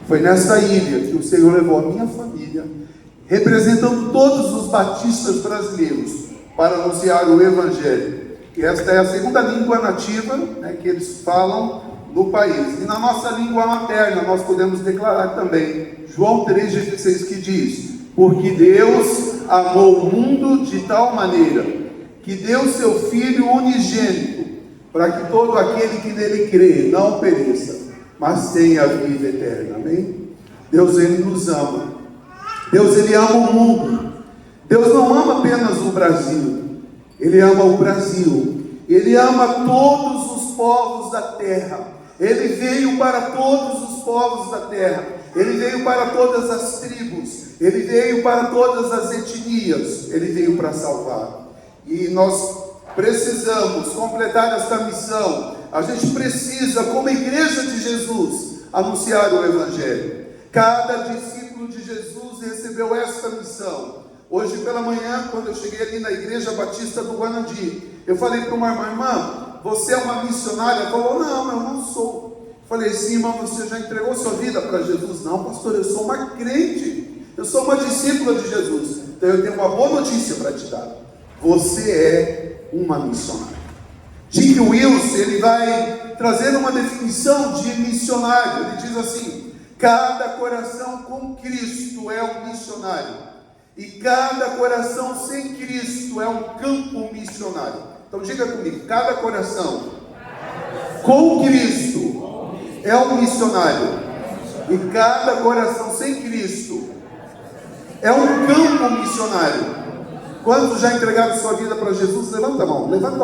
Foi nessa ilha que o Senhor levou a minha família, representando todos os batistas brasileiros, para anunciar o Evangelho. E esta é a segunda língua nativa, né, que eles falam no país. E na nossa língua materna nós podemos declarar também João 3,16, que diz: porque Deus amou o mundo de tal maneira que deu seu Filho unigênito, para que todo aquele que nele crê não pereça, mas tenha a vida eterna. Amém? Deus, Ele nos ama. Deus, Ele ama o mundo. Deus não ama apenas o Brasil, Ele ama o Brasil. Ele ama todos os povos da terra. Ele veio para todos os povos da terra. Ele veio para todas as tribos. Ele veio para todas as etnias. Ele veio para salvar. E nós precisamos completar esta missão. A gente precisa, como igreja de Jesus, anunciar o Evangelho. Cada discípulo de Jesus recebeu esta missão. Hoje pela manhã, quando eu cheguei ali na Igreja Batista do Guanandi, eu falei para uma irmã: você é uma missionária? Ela falou: não, eu não sou. Eu falei: sim, irmã, você já entregou sua vida para Jesus? Não, pastor, eu sou uma crente, eu sou uma discípula de Jesus. Então eu tenho uma boa notícia para te dar: você é uma missionária. Dick Wills, ele vai trazer uma definição de missionário. Ele diz assim: cada coração com Cristo é um missionário, e cada coração sem Cristo é um campo missionário. Então diga comigo: cada coração com Cristo é um missionário, e cada coração sem Cristo é um campo missionário. Quantos já entregaram sua vida para Jesus? Levanta a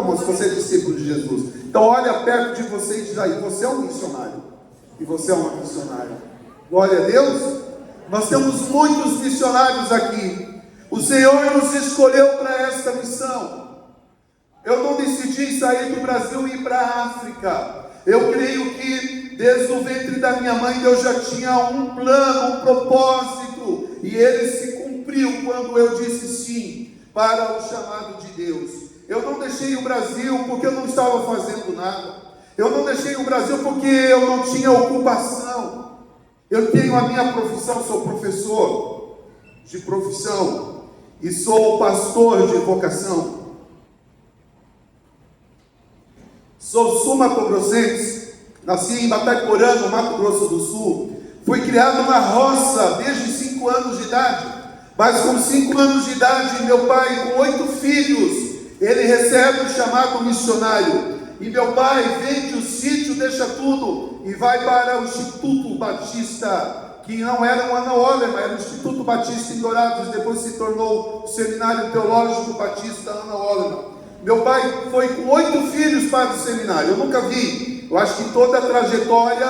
mão se você é discípulo de Jesus. Então olha perto de você e diz aí: você é um missionário, e você é uma missionária. Glória a Deus. Nós temos muitos missionários aqui. O Senhor nos escolheu para esta missão. Eu não decidi sair do Brasil e ir para a África. Eu creio que desde o ventre da minha mãe Deus já tinha um plano, um propósito, e ele se cumpriu quando eu disse sim para o chamado de Deus. Eu não deixei o Brasil porque eu não estava fazendo nada. Eu não deixei o Brasil porque eu não tinha ocupação. Eu tenho a minha profissão, sou professor de profissão e sou pastor de vocação. Sou sul-mato-grossense, nasci em Bataiporã, no Mato Grosso do Sul. Fui criado na roça desde 5 anos de idade, mas com 5 anos de idade, meu pai, com 8 filhos, ele recebe o chamado missionário. E meu pai vende o sítio, deixa tudo e vai para o Instituto Batista, que não era o Ana Olema, era o Instituto Batista em Dourados, depois se tornou o Seminário Teológico Batista Ana Olema. Meu pai foi com 8 filhos para o seminário. Eu nunca vi, eu acho que em toda a trajetória,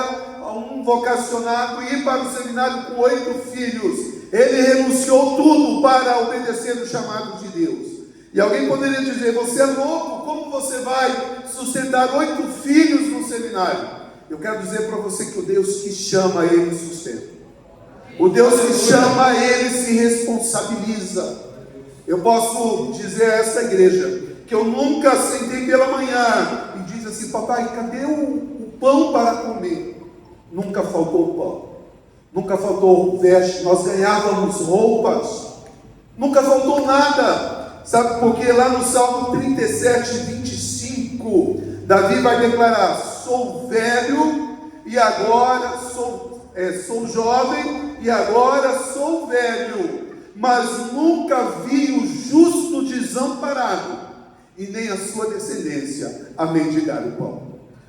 um vocacionado ir para o seminário com 8 filhos. Ele renunciou tudo para obedecer o chamado de Deus. E alguém poderia dizer: você é louco, como você vai sustentar 8 filhos no seminário? Eu quero dizer para você que o Deus que chama, Ele sustenta. O Deus que chama, Ele se responsabiliza. Eu posso dizer a essa igreja que eu nunca sentei pela manhã e disse assim: papai, cadê o pão para comer? Nunca faltou pão, nunca faltou veste, nós ganhávamos roupas, nunca faltou nada. Sabe por quê? Lá no Salmo 37, 25, Davi vai declarar: sou velho e agora sou jovem e agora sou velho, mas nunca vi o justo desamparado e nem a sua descendência a mendigar o pão.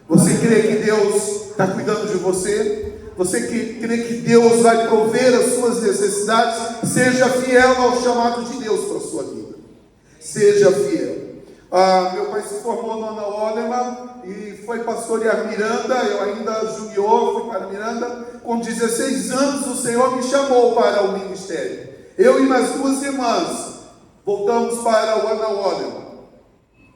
Você crê que Deus está cuidando de você? Você crê que Deus vai prover as suas necessidades? Seja fiel ao chamado de Deus para a sua vida. Seja fiel. Meu pai se formou no Ana Olema e foi pastorear Miranda. Eu ainda junior, fui para Miranda. Com 16 anos o Senhor me chamou para o ministério. Eu e mais 2 irmãs voltamos para o Ana Olema.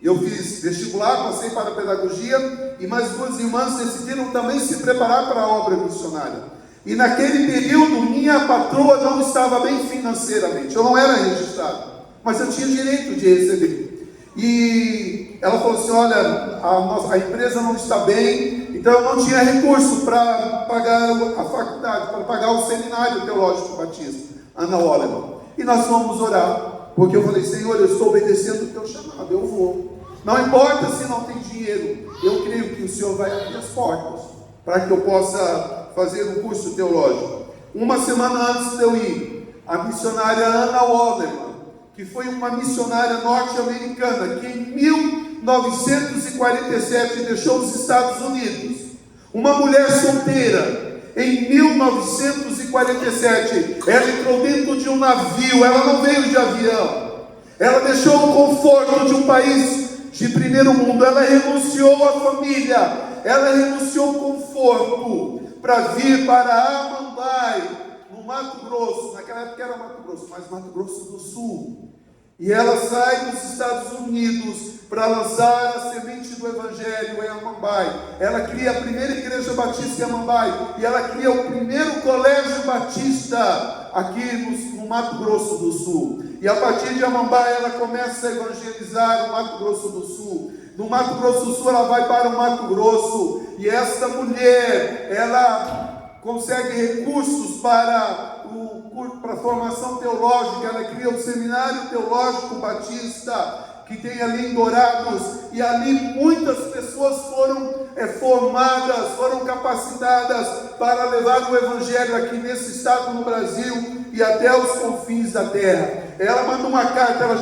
Eu fiz vestibular, passei para a pedagogia, e mais 2 irmãs decidiram também se preparar para a obra missionária. E naquele período minha patroa não estava bem financeiramente, eu não era registrado, mas eu tinha direito de receber. E ela falou assim: olha, a empresa não está bem, Então eu não tinha recurso para pagar a faculdade, para pagar o seminário teológico batista, Ana Oleman. E nós fomos orar, porque eu falei: Senhor, eu estou obedecendo o teu chamado, eu vou. Não importa se não tem dinheiro, eu creio que o Senhor vai abrir as portas, para que eu possa fazer um curso teológico. Uma semana antes de eu ir, a missionária Ana Oleman, que foi uma missionária norte-americana, que em 1947 deixou os Estados Unidos, uma mulher solteira, em 1947, ela entrou dentro de um navio, ela não veio de avião, ela deixou o conforto de um país de primeiro mundo, ela renunciou à família, ela renunciou ao conforto, para vir para Amambai, no Mato Grosso. Naquela época era Mato Grosso, mas Mato Grosso do Sul. E ela sai dos Estados Unidos para lançar a semente do Evangelho em Amambai. Ela cria a primeira igreja batista em Amambai. E ela cria o primeiro colégio batista aqui no Mato Grosso do Sul. E a partir de Amambai ela começa a evangelizar o Mato Grosso do Sul. No Mato Grosso do Sul ela vai para o Mato Grosso. E esta mulher, ela consegue recursos para a formação teológica. Ela cria um seminário teológico batista que tem ali em Dourados, e ali muitas pessoas foram formadas, foram capacitadas para levar o Evangelho aqui nesse estado, no Brasil, e até os confins da terra. Ela mandou uma carta, ela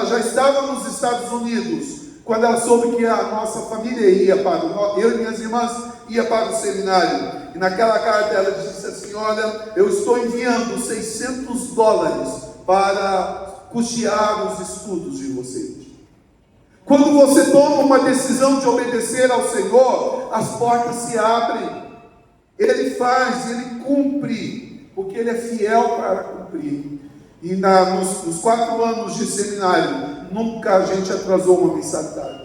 já estava nos Estados Unidos, quando ela soube que a nossa família ia para eu e minhas irmãs ia para o seminário. E naquela carta ela disse assim: olha, eu estou enviando $600 para custear os estudos de vocês. Quando você toma uma decisão de obedecer ao Senhor, as portas se abrem. Ele faz, Ele cumpre, porque Ele é fiel para cumprir. E nos 4 anos de seminário, nunca a gente atrasou uma mensalidade.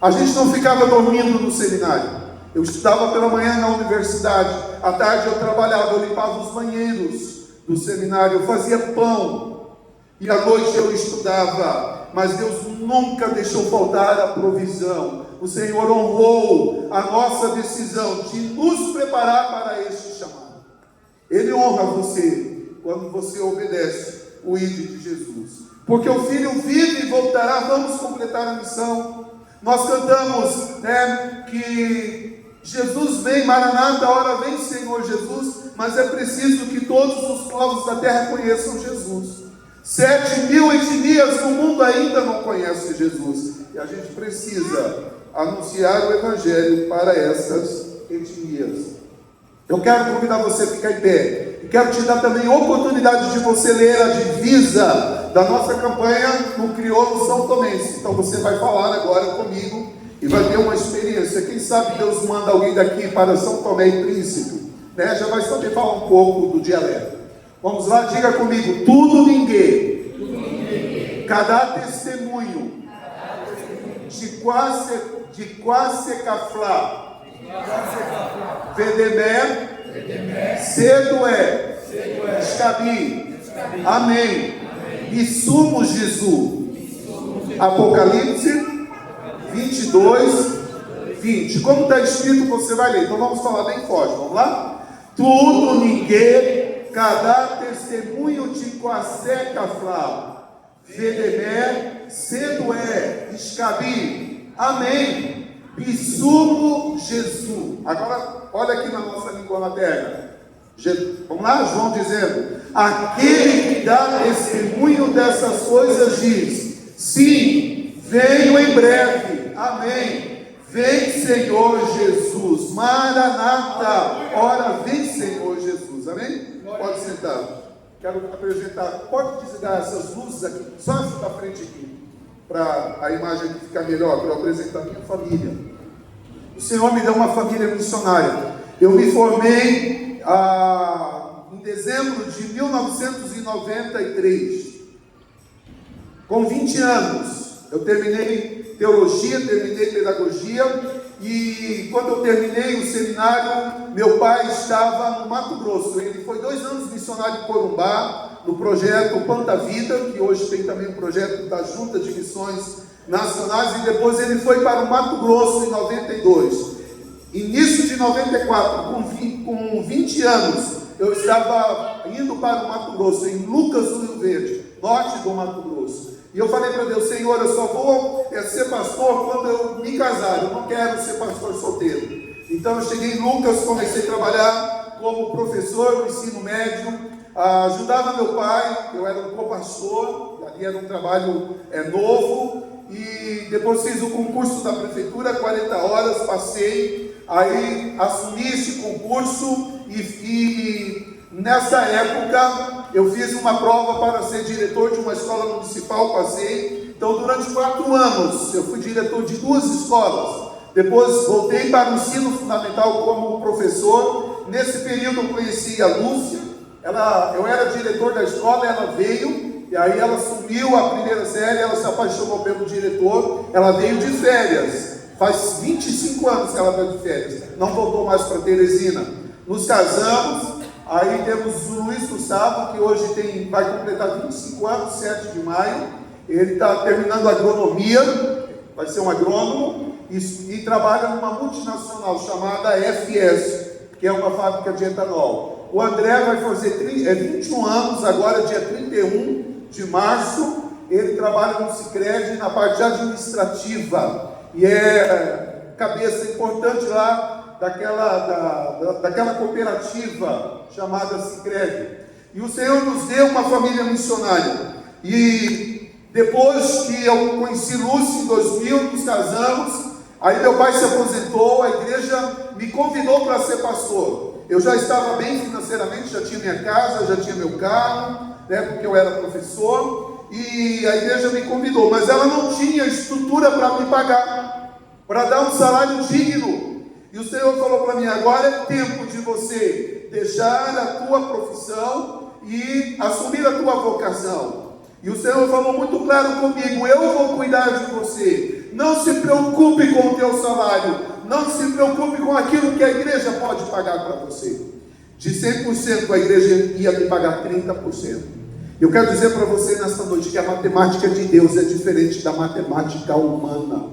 A gente não ficava dormindo no seminário. Eu estudava pela manhã na universidade, à tarde eu trabalhava, eu limpava os banheiros do seminário, eu fazia pão, e à noite eu estudava. Mas Deus nunca deixou faltar a provisão. O Senhor honrou a nossa decisão de nos preparar para este chamado. Ele honra você quando você obedece o ID de Jesus, porque o Filho vive e voltará. Vamos completar a missão. Nós cantamos, que Jesus vem, Maranata, a hora vem, Senhor Jesus. Mas é preciso que todos os povos da terra conheçam Jesus. 7.000 etnias no mundo ainda não conhecem Jesus, e a gente precisa anunciar o Evangelho para essas etnias. Eu quero convidar você a ficar em pé, e quero te dar também a oportunidade de você ler a divisa da nossa campanha no crioulo são tomense. Então você vai falar agora comigo e vai ter uma experiência. Quem sabe Deus manda alguém daqui para São Tomé e Príncipe, já vai saber falar um pouco do dialeto. Vamos lá, diga comigo: tudo ninguém, cada testemunho, de quase caflá, vedemé, cedo é, escabi, amém, e sumo Jesus. Apocalipse 22:20. Como está escrito, você vai ler. Então vamos falar bem forte, vamos lá? Tudo ninguém, cada testemunho de quase caflá, vedemé, cedo é, escabi, amém, e sumo Jesus. Agora, olha aqui na nossa língua materna. Vamos lá, João dizendo: aquele que dá testemunho dessas coisas diz: sim, venho em breve, amém. Vem, Senhor Jesus. Maranata, ora vem, Senhor Jesus, amém? Pode sentar. Quero apresentar. Pode desligar essas luzes aqui, só essa da frente aqui, para a imagem aqui ficar melhor, para eu apresentar a minha família. O Senhor me deu uma família missionária. Eu me formei em dezembro de 1993. Com 20 anos, eu terminei teologia, terminei pedagogia. E quando eu terminei o seminário, meu pai estava no Mato Grosso. Ele foi 2 anos missionário em Corumbá, no projeto Planta Vida, que hoje tem também um projeto da Junta de Missões Nacionais. E depois ele foi para o Mato Grosso em 92. Início de 94, com 20 anos, eu estava indo para o Mato Grosso, em Lucas do Rio Verde, norte do Mato Grosso. E eu falei para Deus: Senhor, eu só vou ser pastor quando eu me casar, eu não quero ser pastor solteiro. Então eu cheguei em Lucas, comecei a trabalhar como professor no ensino médio, ajudava meu pai, eu era um co-pastor, ali era um trabalho novo, e depois fiz o concurso da prefeitura, 40 horas, passei, aí assumi esse concurso e nessa época eu fiz uma prova para ser diretor de uma escola municipal, passei. Então durante 4 anos eu fui diretor de 2 escolas. Depois voltei para o ensino fundamental como professor. Nesse período eu conheci a Lúcia. Eu era diretor da escola, ela veio, e aí ela subiu a primeira série, ela se apaixonou pelo diretor, ela veio de férias. Faz 25 anos que ela está de férias, não voltou mais para Teresina. Nos casamos, aí temos o Luiz Gustavo, que hoje vai completar 25 anos, 7 de maio. Ele está terminando agronomia, vai ser um agrônomo, e trabalha numa multinacional chamada FS, que é uma fábrica de etanol. O André vai fazer 21 anos, agora dia 31 de março, ele trabalha no Sicredi na parte administrativa, e é cabeça importante lá daquela cooperativa chamada Sicredi. E o Senhor nos deu uma família missionária, e depois que eu conheci Lúcia em 2000, nos casamos. Aí meu pai se aposentou, a igreja me convidou para ser pastor. Eu já estava bem financeiramente, já tinha minha casa, já tinha meu carro, porque eu era professor, e a igreja me convidou, mas ela não tinha estrutura para me pagar, para dar um salário digno. E o Senhor falou para mim: agora é tempo de você deixar a tua profissão e assumir a tua vocação. E o Senhor falou muito claro comigo: eu vou cuidar de você. Não se preocupe com o teu salário. Não se preocupe com aquilo que a igreja pode pagar para você. De 100% a igreja ia me pagar 30%. Eu quero dizer para você nesta noite que a matemática de Deus é diferente da matemática humana.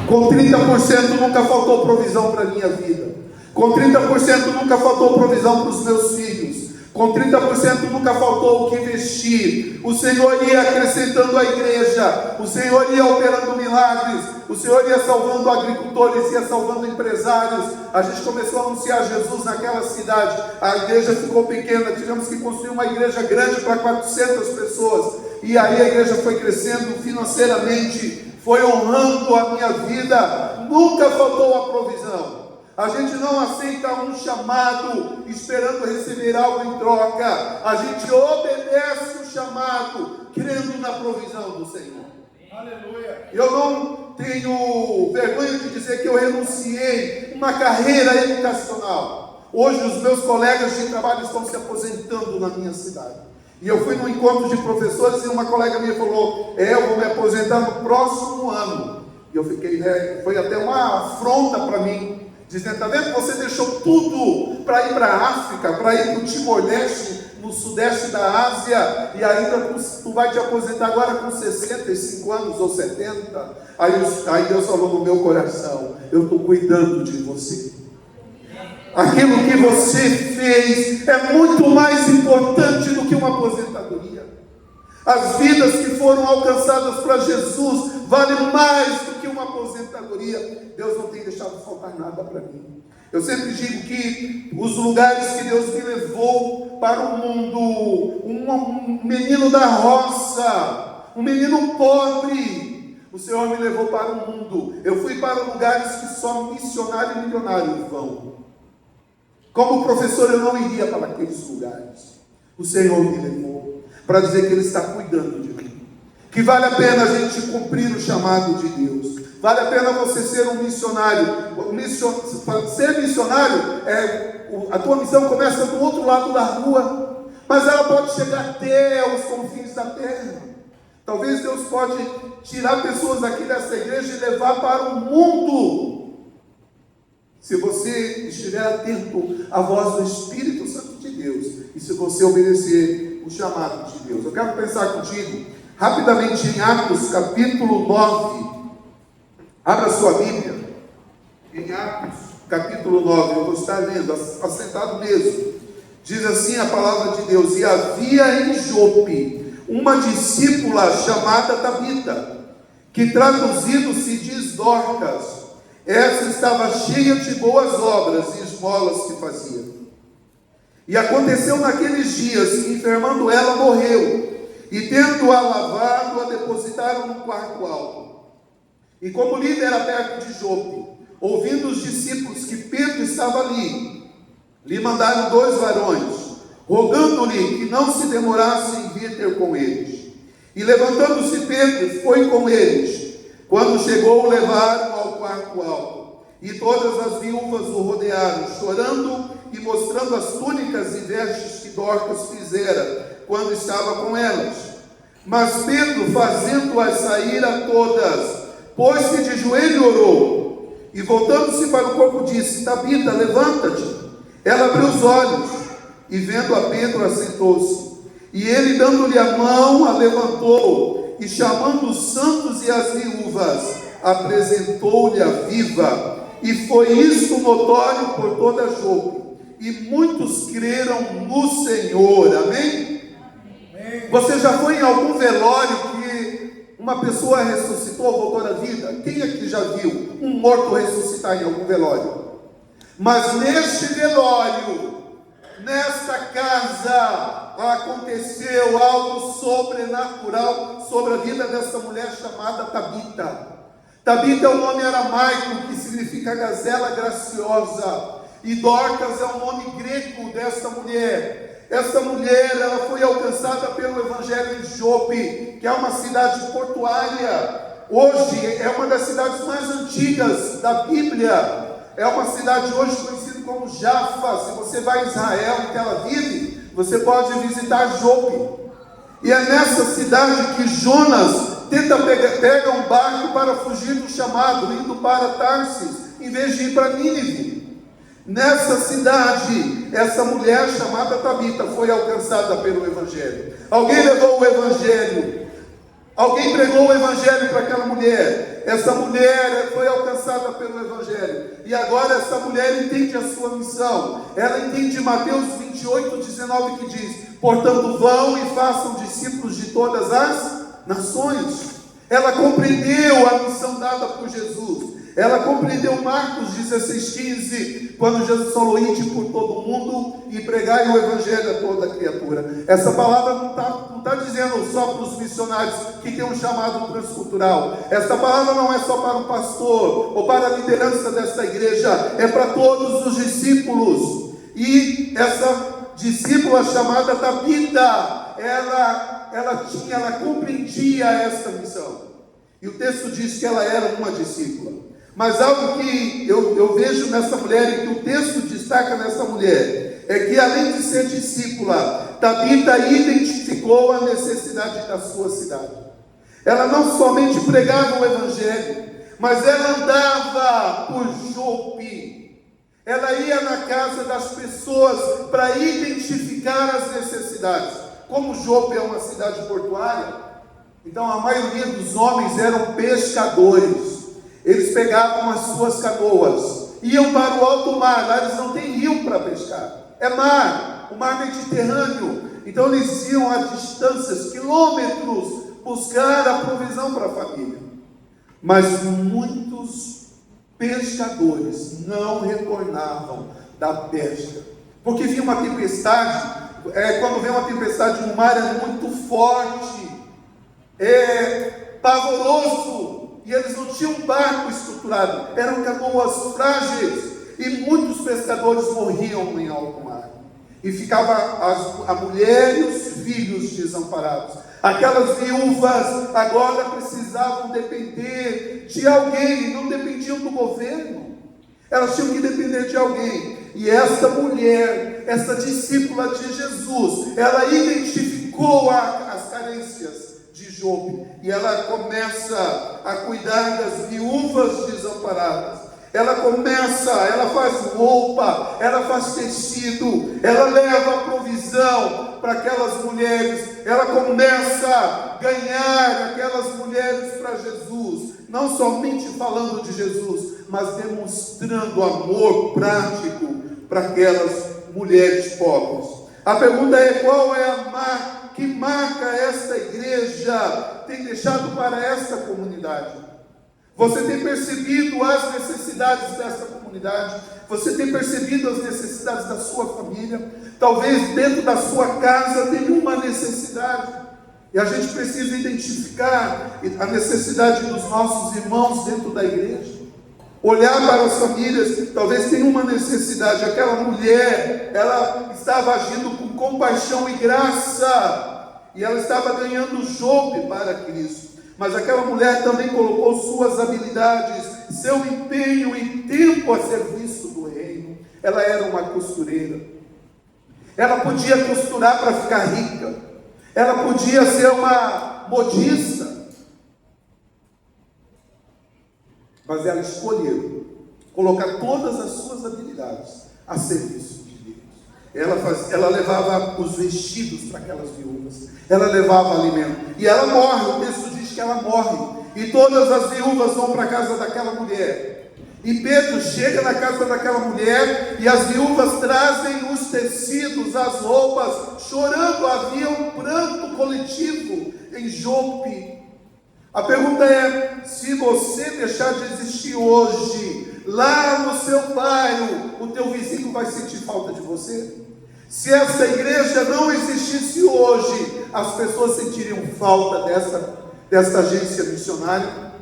Com 30% nunca faltou provisão para a minha vida. Com 30% nunca faltou provisão para os meus filhos. Com 30% nunca faltou o que investir. O Senhor ia acrescentando a igreja. O Senhor ia operando milagres. O Senhor ia salvando agricultores, ia salvando empresários. A gente começou a anunciar Jesus naquela cidade. A igreja ficou pequena. Tivemos que construir uma igreja grande para 400 pessoas. E aí a igreja foi crescendo financeiramente. Foi honrando a minha vida. Nunca faltou a provisão. A gente não aceita um chamado esperando receber algo em troca. A gente obedece o chamado, crendo na provisão do Senhor. Aleluia. Eu não tenho vergonha de dizer que eu renunciei uma carreira educacional. Hoje os meus colegas de trabalho estão se aposentando na minha cidade. E eu fui num encontro de professores e uma colega minha falou: eu vou me aposentar no próximo ano. E eu fiquei, foi até uma afronta para mim. Dizendo: está vendo? Você deixou tudo para ir para a África, para ir para o Timor-Leste, no sudeste da Ásia, e ainda tu vai te aposentar agora com 65 anos ou 70. Aí Deus falou no meu coração: eu estou cuidando de você. Aquilo que você fez é muito mais importante do que uma aposentadoria. As vidas que foram alcançadas para Jesus valem mais do que uma aposentadoria. Deus não tem deixado faltar nada para mim. Eu sempre digo que os lugares que Deus me levou para o mundo, um menino da roça, um menino pobre, o Senhor me levou para o mundo. Eu fui para lugares que só missionário e milionário vão. Como professor eu não iria para aqueles lugares. O Senhor me levou para dizer que Ele está cuidando de mim, que vale a pena a gente cumprir o chamado de Deus, vale a pena você ser um missionário. Ser missionário, a tua missão começa do outro lado da rua, mas ela pode chegar até os confins da terra. Talvez Deus pode tirar pessoas aqui dessa igreja e levar para o mundo, se você estiver atento à voz do Espírito Santo de Deus, e se você obedecer o chamado de Deus. Eu quero pensar contigo rapidamente em Atos capítulo 9. Abra sua Bíblia em Atos capítulo 9, eu vou estar lendo, assentado mesmo. Diz assim a palavra de Deus: e havia em Jope uma discípula chamada Tabita, que traduzido se diz Dorcas. Essa estava cheia de boas obras e esmolas que fazia. E aconteceu naqueles dias que, enfermando ela, morreu, e tendo-a lavado, a depositaram no quarto alto. E como Lida era perto de Jope, ouvindo os discípulos que Pedro estava ali, lhe mandaram 2 varões, rogando-lhe que não se demorasse em vir ter com eles. E levantando-se Pedro, foi com eles. Quando chegou, o levaram ao quarto alto. E todas as viúvas o rodearam, chorando e mostrando as túnicas e vestes que Dorcas fizera, quando estava com elas. Mas Pedro, fazendo-as sair a todas, pôs-se de joelho e orou. E voltando-se para o corpo, disse: Tabita, levanta-te. Ela abriu os olhos, e vendo a Pedro, assentou-se. E ele, dando-lhe a mão, a levantou, e chamando os santos e as viúvas, apresentou-lhe a viva. E foi isto notório por toda Jope, e muitos creram no Senhor. Amém? Amém. Você já foi em algum velório que uma pessoa ressuscitou, voltou à vida? Quem aqui já viu um morto ressuscitar em algum velório? Mas neste velório, nesta casa, aconteceu algo sobrenatural sobre a vida dessa mulher chamada Tabita. Tabita é um nome aramaico que significa gazela graciosa, e Dorcas é o nome grego desta mulher. Esta mulher, ela foi alcançada pelo Evangelho de Jope, que é uma cidade portuária. Hoje é uma das cidades mais antigas da Bíblia. É uma cidade hoje conhecida como Jaffa. Se você vai a Israel, em Tel Aviv, você pode visitar Jope. E é nessa cidade que Jonas pega um barco para fugir do chamado, indo para Tarsis, em vez de ir para Nínive. Nessa cidade, essa mulher chamada Tabita foi alcançada pelo Evangelho. Alguém levou o Evangelho, alguém pregou o Evangelho para aquela mulher. Essa mulher foi alcançada pelo Evangelho, e agora essa mulher entende a sua missão. Ela entende Mateus 28:19, que diz: portanto vão e façam discípulos de todas as nações. Ela compreendeu a missão dada por Jesus. Ela compreendeu Marcos 16:15, quando Jesus falou: ide por todo o mundo e pregai o Evangelho a toda criatura. Essa palavra não está dizendo só para os missionários que tem um chamado transcultural. Essa palavra não é só para o pastor ou para a liderança desta igreja, é para todos os discípulos. E essa discípula chamada Tabita, ela compreendia essa missão. E o texto diz que ela era uma discípula. Mas algo que eu vejo nessa mulher, e que o texto destaca nessa mulher, é que além de ser discípula, Tabita identificou a necessidade da sua cidade. Ela não somente pregava o Evangelho, mas ela andava por Jope. Ela ia na casa das pessoas para identificar as necessidades. Como Jope é uma cidade portuária, então a maioria dos homens eram pescadores. Eles pegavam as suas canoas, iam para o alto mar. Lá eles não têm rio para pescar, é mar, o mar Mediterrâneo. Então eles iam a distâncias, quilômetros, buscar a provisão para a família. Mas muitos pescadores não retornavam da pesca, porque vinha uma tempestade. Quando vem uma tempestade no mar, é muito forte, é pavoroso, e eles não tinham barco estruturado, eram canoas frágeis, e muitos pescadores morriam em alto mar, e ficava a mulher e os filhos desamparados. Aquelas viúvas agora precisavam depender de alguém, não dependiam do governo, elas tinham que depender de alguém. E esta mulher, essa discípula de Jesus, ela identificou as carências de Jope, e ela começa a cuidar das viúvas desamparadas. Ela faz roupa, ela faz tecido, ela leva a provisão para aquelas mulheres. Ela começa a ganhar aquelas mulheres para Jesus, não somente falando de Jesus, mas demonstrando amor prático para aquelas mulheres pobres. A pergunta é: qual é a marca que marca esta igreja tem deixado para esta comunidade? Você tem percebido as necessidades desta comunidade? Você tem percebido as necessidades da sua família? Talvez dentro da sua casa tenha uma necessidade, e a gente precisa identificar a necessidade dos nossos irmãos dentro da igreja. Olhar para as famílias, talvez tenha uma necessidade. Aquela mulher, ela estava agindo com compaixão e graça, e ela estava ganhando Jope para Cristo. Mas aquela mulher também colocou suas habilidades, seu empenho e tempo a serviço do reino. Ela era uma costureira. Ela podia costurar para ficar rica. Ela podia ser uma modista. Mas ela escolheu colocar todas as suas habilidades a serviço de Deus. Ela levava os vestidos para aquelas viúvas. Ela levava alimento. E ela morre, o texto diz que ela morre. E todas as viúvas vão para a casa daquela mulher. E Pedro chega na casa daquela mulher, e as viúvas trazem os tecidos, as roupas, chorando. Havia um pranto coletivo em Jope. A pergunta é: se você deixar de existir hoje, lá no seu bairro, o teu vizinho vai sentir falta de você? Se essa igreja não existisse hoje, as pessoas sentiriam falta desta agência missionária?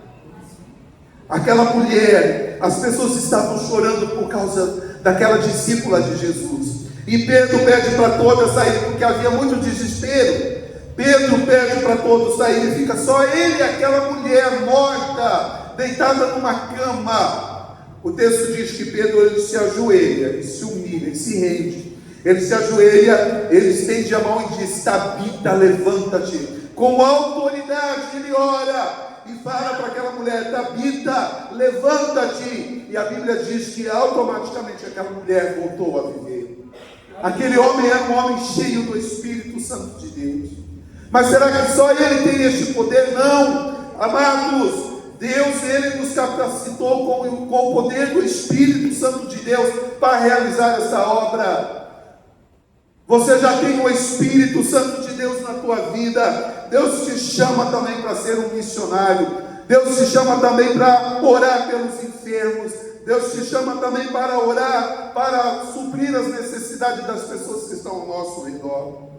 Aquela mulher, as pessoas estavam chorando por causa daquela discípula de Jesus. E Pedro pede para todas saírem, porque havia muito desespero. Pedro pede para todos saírem, fica só ele e aquela mulher morta, deitada numa cama. O texto diz que Pedro, ele se ajoelha, ele se humilha, ele se rende. Ele se ajoelha, ele estende a mão e diz: Tabita, levanta-te. Com autoridade ele ora e fala para aquela mulher: Tabita, levanta-te. E a Bíblia diz que automaticamente aquela mulher voltou a viver. Aquele homem era um homem cheio do Espírito Santo de Deus. Mas será que só ele tem este poder? Não, amados. Deus, ele nos capacitou com o poder do Espírito Santo de Deus para realizar essa obra. Você já tem o Espírito Santo de Deus na tua vida. Deus te chama também para ser um missionário. Deus te chama também para orar pelos enfermos. Deus te chama também para orar, para suprir as necessidades das pessoas que estão ao nosso redor.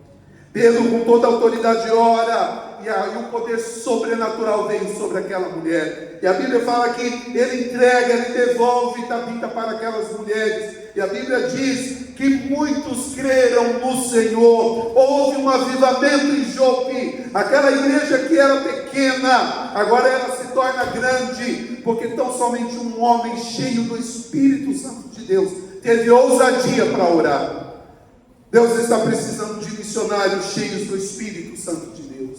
Pedro, com toda a autoridade, ora, e aí o poder sobrenatural veio sobre aquela mulher. E a Bíblia fala que ele entrega, ele devolve Tabita para aquelas mulheres. E a Bíblia diz que muitos creram no Senhor. Houve um avivamento em Jope. Aquela igreja que era pequena, agora ela se torna grande, porque tão somente um homem cheio do Espírito Santo de Deus teve ousadia para orar. Deus está precisando de missionários cheios do Espírito Santo de Deus.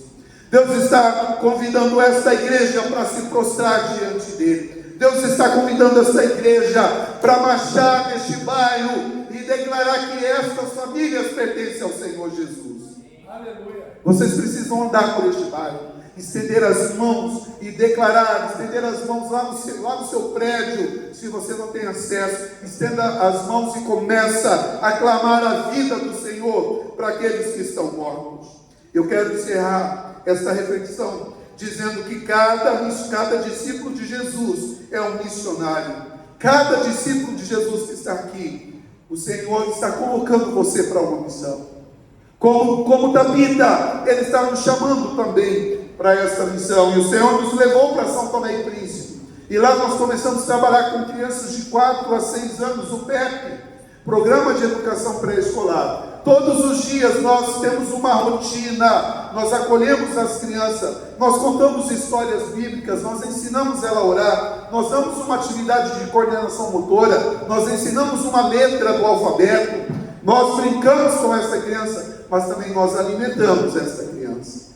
Deus está convidando esta igreja para se prostrar diante dele. Deus está convidando esta igreja para marchar neste bairro e declarar que estas famílias pertencem ao Senhor Jesus. Aleluia. Vocês precisam andar por este bairro, estender as mãos e declarar, estender as mãos lá no seu prédio. Se você não tem acesso, estenda as mãos e começa a clamar a vida do Senhor para aqueles que estão mortos. Eu quero encerrar esta reflexão dizendo que cada discípulo de Jesus é um missionário. Cada discípulo de Jesus que está aqui, o Senhor está colocando você para uma missão. Como Tabita, Ele está nos chamando também para essa missão. E o Senhor nos levou para São Tomé e Príncipe. E lá nós começamos a trabalhar com crianças de 4 a 6 anos, o PEP, Programa de Educação Pré-Escolar. Todos os dias nós temos uma rotina, nós acolhemos as crianças, nós contamos histórias bíblicas, nós ensinamos ela a orar, nós damos uma atividade de coordenação motora, nós ensinamos uma letra do alfabeto, nós brincamos com essa criança, mas também nós alimentamos essa criança.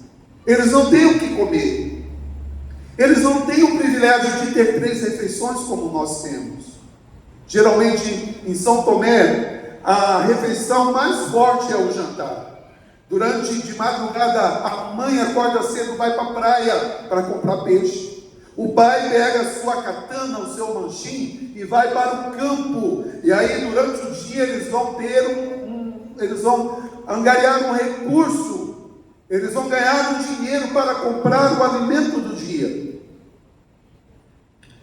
Eles não têm o que comer, eles não têm o privilégio de ter 3 refeições como nós temos. Geralmente em São Tomé, a refeição mais forte é o jantar. De madrugada, a mãe acorda cedo, vai para a praia para comprar peixe. O pai pega a sua katana, o seu manchinho, e vai para o campo. E aí, durante o dia, eles vão eles vão angariar um recurso. Eles vão ganhar um dinheiro para comprar o alimento do dia.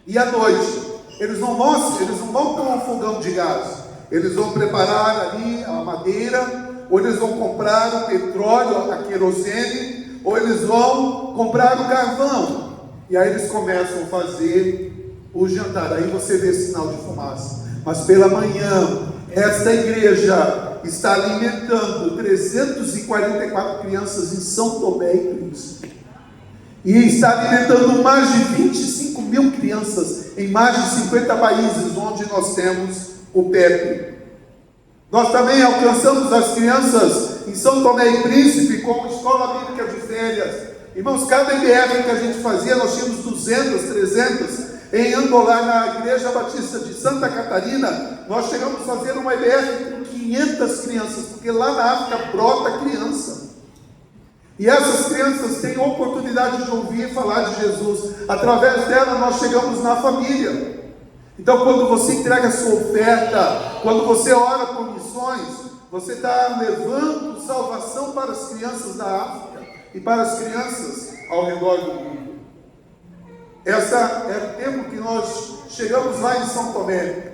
E à noite, eles não vão com um fogão de gás. Eles vão preparar ali a madeira, ou eles vão comprar o petróleo, a querosene, ou eles vão comprar o carvão. E aí eles começam a fazer o jantar. Aí você vê sinal de fumaça. Mas pela manhã, esta igreja está alimentando 344 crianças em São Tomé e Príncipe. E está alimentando mais de 25 mil crianças em mais de 50 países onde nós temos o PEP. Nós também alcançamos as crianças em São Tomé e Príncipe com escola bíblica de férias. Irmãos, cada IBF que a gente fazia, nós tínhamos 200, 300. Em Angola, na Igreja Batista de Santa Catarina, nós chegamos a fazer uma IBF com 500 crianças, porque lá na África brota criança. E essas crianças têm oportunidade de ouvir falar de Jesus. Através dela, nós chegamos na família. Então, quando você entrega a sua oferta, quando você ora por missões, você está levando salvação para as crianças da África e para as crianças ao redor do mundo. Esse era o tempo que nós chegamos lá em São Tomé.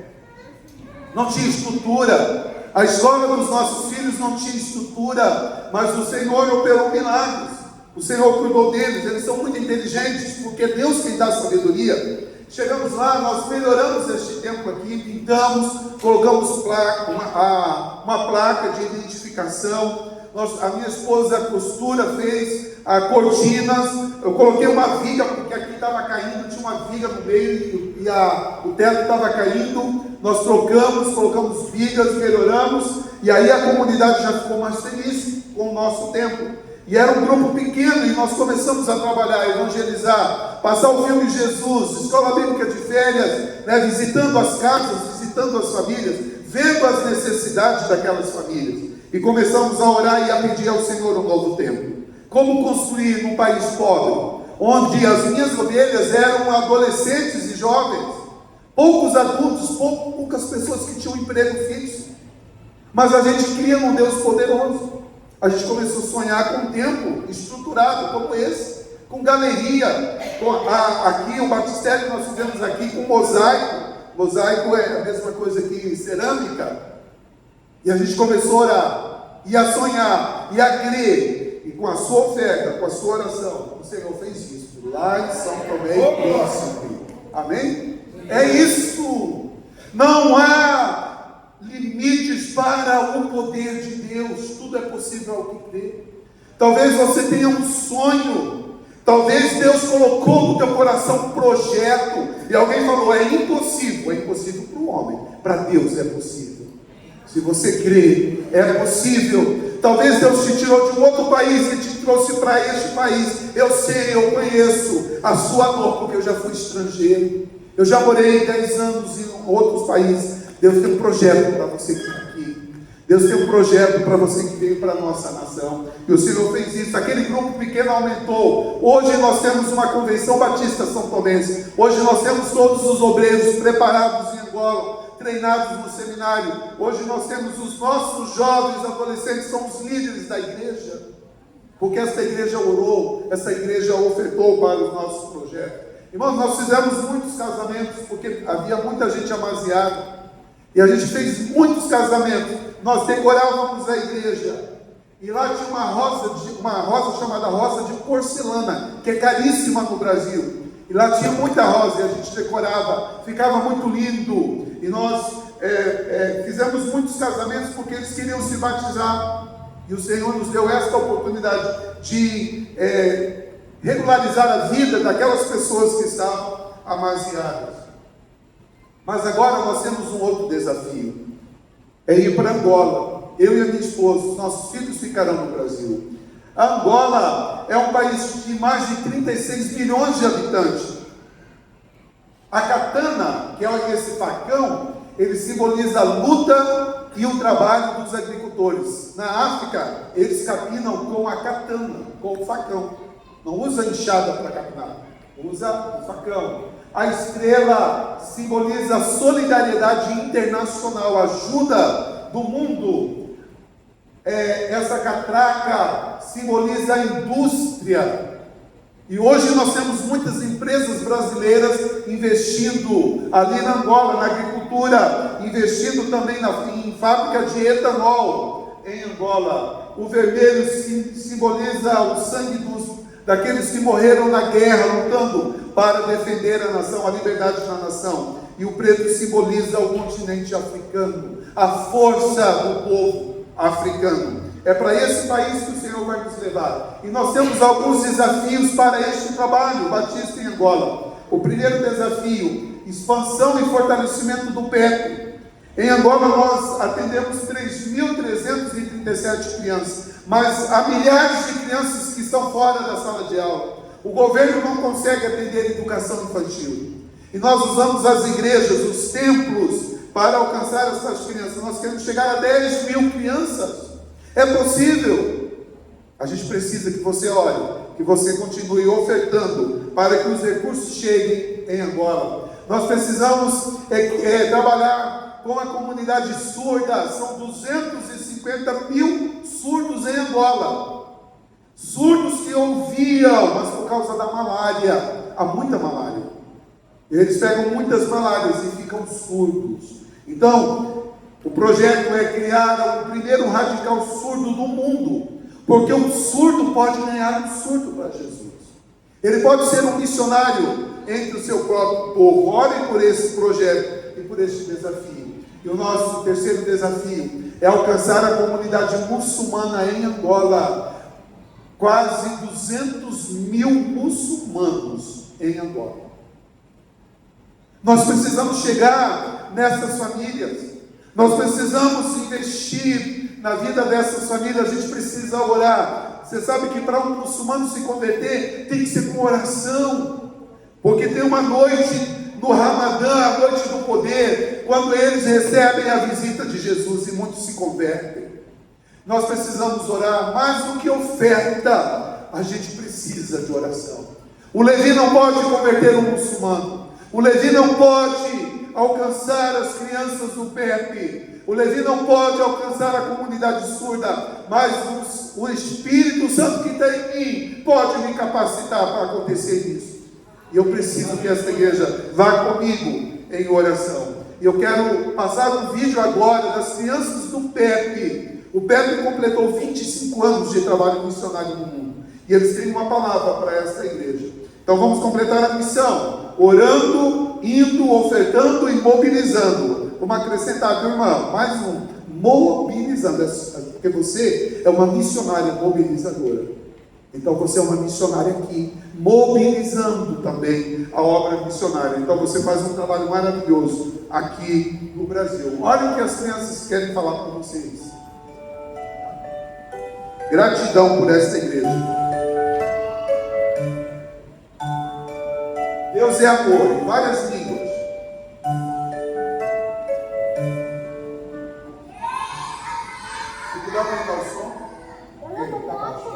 Não tinha estrutura. A escola dos nossos filhos não tinha estrutura, mas o Senhor operou milagres. O Senhor cuidou deles. Eles são muito inteligentes, porque Deus quem dá sabedoria. Chegamos lá, nós melhoramos este templo aqui, pintamos, colocamos uma placa de identificação. A minha esposa costura, fez cortinas. Eu coloquei uma viga, porque aqui estava caindo, tinha uma viga no meio e o teto estava caindo. Nós colocamos vigas, melhoramos, e aí a comunidade já ficou mais feliz com o nosso templo. E era um grupo pequeno, e nós começamos a trabalhar, evangelizar, passar o filme Jesus, escola bíblica de férias, né, visitando as casas, visitando as famílias, vendo as necessidades daquelas famílias. E começamos a orar e a pedir ao Senhor um novo tempo. Como construir num país pobre, onde as minhas ovelhas eram adolescentes e jovens, poucos adultos, poucas pessoas que tinham emprego fixo. Mas a gente cria num Deus poderoso. A gente começou a sonhar com um templo estruturado como esse, com galeria, aqui o batistério que nós fizemos aqui com mosaico. Mosaico é a mesma coisa que cerâmica. E a gente começou a orar, e a sonhar, e a crer, e com a sua oferta, com a sua oração, o Senhor fez isso, lá em São Tomé e Príncipe. Amém? É isso. Não há limites para o poder de Deus. Tudo é possível ao que crer. Talvez você tenha um sonho. Talvez Deus colocou no teu coração um projeto. E alguém falou, é impossível. É impossível para o homem. Para Deus é possível. Se você crê, é possível. Talvez Deus te tirou de um outro país e te trouxe para este país. Eu sei, eu conheço a sua dor, porque eu já fui estrangeiro. Eu já morei 10 anos em outros países. Deus tem um projeto para você que está aqui. Deus tem um projeto para você que veio para a nossa nação. E o Senhor fez isso. Aquele grupo pequeno aumentou. Hoje nós temos uma convenção batista São Tomense. Hoje nós temos todos os obreiros preparados em Angola, treinados no seminário. Hoje nós temos os nossos jovens adolescentes, são os líderes da igreja. Porque essa igreja orou, essa igreja ofertou para os nossos projetos. Irmãos, nós fizemos muitos casamentos, porque havia muita gente amaziada. E a gente fez muitos casamentos. Nós decorávamos a igreja. E lá tinha uma rosa chamada rosa de porcelana, que é caríssima no Brasil. E lá tinha muita rosa e a gente decorava. Ficava muito lindo. E nós fizemos muitos casamentos porque eles queriam se batizar. E o Senhor nos deu esta oportunidade de regularizar a vida daquelas pessoas que estavam amaziadas. Mas agora nós temos um outro desafio, é ir para Angola. Eu e a minha esposa, os nossos filhos ficarão no Brasil. A Angola é um país de mais de 36 milhões de habitantes. A katana, que é esse facão, ele simboliza a luta e o trabalho dos agricultores. Na África, eles capinam com a katana, com o facão. Não usa enxada para capinar. usa o facão. A estrela simboliza a solidariedade internacional, a ajuda do mundo. Essa catraca simboliza a indústria. E hoje nós temos muitas empresas brasileiras investindo ali na Angola, na agricultura, investindo também em fábrica de etanol em Angola. O vermelho simboliza o sangue daqueles que morreram na guerra, lutando para defender a nação, a liberdade da nação. E o preto simboliza o continente africano, a força do povo africano. É para esse país que o Senhor vai nos levar. E nós temos alguns desafios para este trabalho batista em Angola. O primeiro desafio, expansão e fortalecimento do PEP. Em Angola nós atendemos 3.337 crianças, mas há milhares de crianças que estão fora da sala de aula. O governo não consegue atender a educação infantil. E nós usamos as igrejas, os templos, para alcançar essas crianças. Nós queremos chegar a 10 mil crianças. É possível. A gente precisa que você ore, que você continue ofertando para que os recursos cheguem em Angola. Nós precisamos trabalhar com a comunidade surda. São 250 mil surdos em Angola. Surdos que ouviam, mas por causa da malária, há muita malária. Eles pegam muitas malárias e ficam surdos. Então, o projeto é criar o primeiro radical surdo do mundo, porque um surdo pode ganhar um surdo para Jesus. Ele pode ser um missionário entre o seu próprio povo. Ore por esse projeto e por este desafio. E o nosso terceiro desafio é alcançar a comunidade muçulmana em Angola. Quase 200 mil muçulmanos em Angola. Nós precisamos chegar nessas famílias. Nós precisamos investir na vida dessas famílias. A gente precisa orar. Você sabe que para um muçulmano se converter tem que ser com oração, porque tem uma noite no Ramadã, a noite do poder, quando eles recebem a visita de Jesus e muitos se convertem. Nós precisamos orar. Mais do que oferta, a gente precisa de oração. O Levi não pode converter um muçulmano. O Levi não pode alcançar as crianças do PEP. O Levi não pode alcançar a comunidade surda. Mas o Espírito Santo que está em mim pode me capacitar para acontecer isso. E eu preciso que esta igreja vá comigo em oração. E eu quero passar um vídeo agora das crianças do PEP. O PEP completou 25 anos de trabalho missionário no mundo. E eles têm uma palavra para esta igreja. Então vamos completar a missão. Orando, indo, ofertando e mobilizando. Vamos acrescentar, viu, irmão? Mais um. Mobilizando. Porque você é uma missionária mobilizadora. Então você é uma missionária aqui, mobilizando também a obra missionária. Então você faz um trabalho maravilhoso aqui no Brasil. Olha o que as crianças querem falar para vocês. Gratidão por esta igreja. Deus é amor, em várias línguas. Se puder aumentar o som. Tá baixo.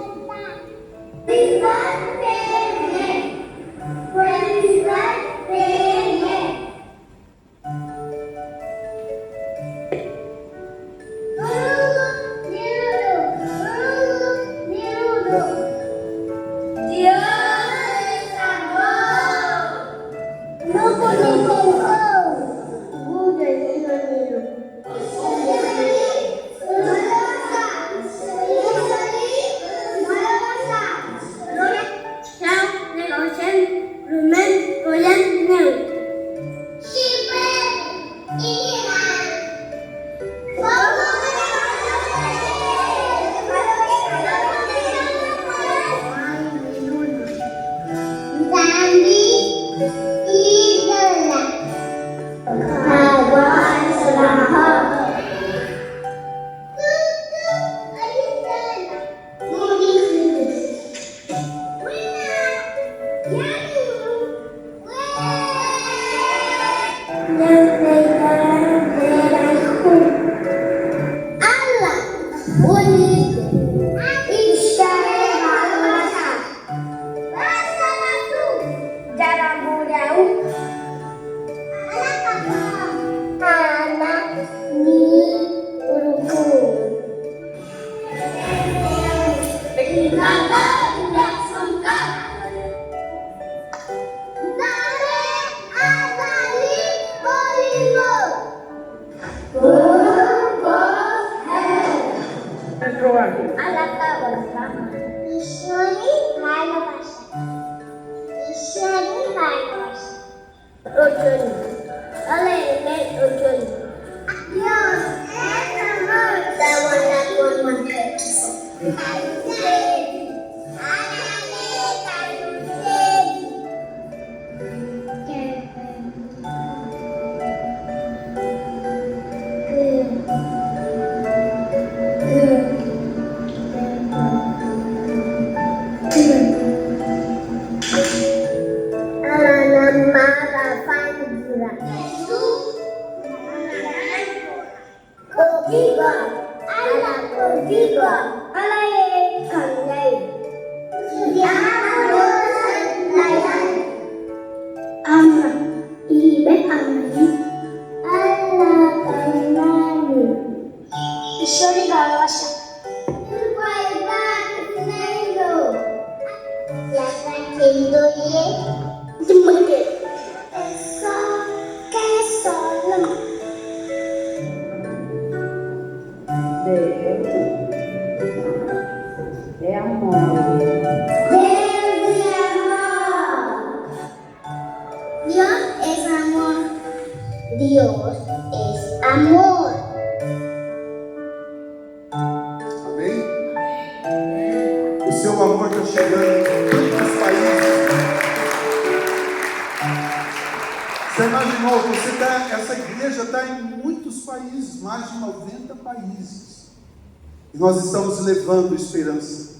E nós estamos levando esperança.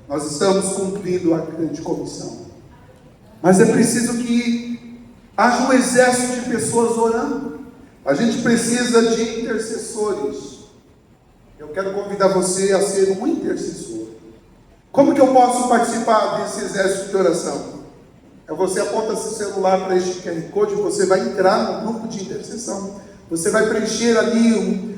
Nós estamos cumprindo a grande comissão. Mas é preciso que haja um exército de pessoas orando. A gente precisa de intercessores. Eu quero convidar você a ser um intercessor. Como que eu posso participar desse exército de oração? Você aponta seu celular para este QR Code, você vai entrar no grupo de intercessão. Você vai preencher ali um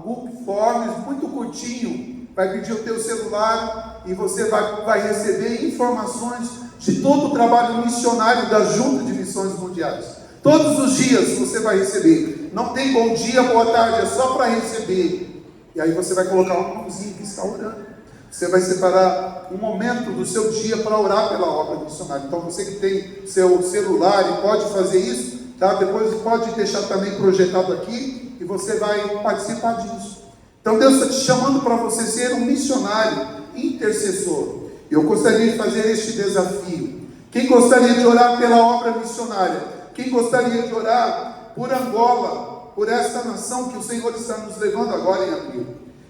Google Forms muito curtinho, vai pedir o teu celular e você vai receber informações de todo o trabalho missionário da Junta de Missões Mundiais. Todos os dias você vai receber. Não tem bom dia, boa tarde, é só para receber. E aí você vai colocar um nomezinho que está orando. Você vai separar um momento do seu dia para orar pela obra missionária. Então você que tem seu celular e pode fazer isso, tá? Depois pode deixar também projetado aqui e você vai participar disso. Então Deus está te chamando para você ser um missionário, intercessor. Eu gostaria de fazer este desafio. Quem gostaria de orar pela obra missionária? Quem gostaria de orar por Angola, por esta nação que o Senhor está nos levando agora em abril?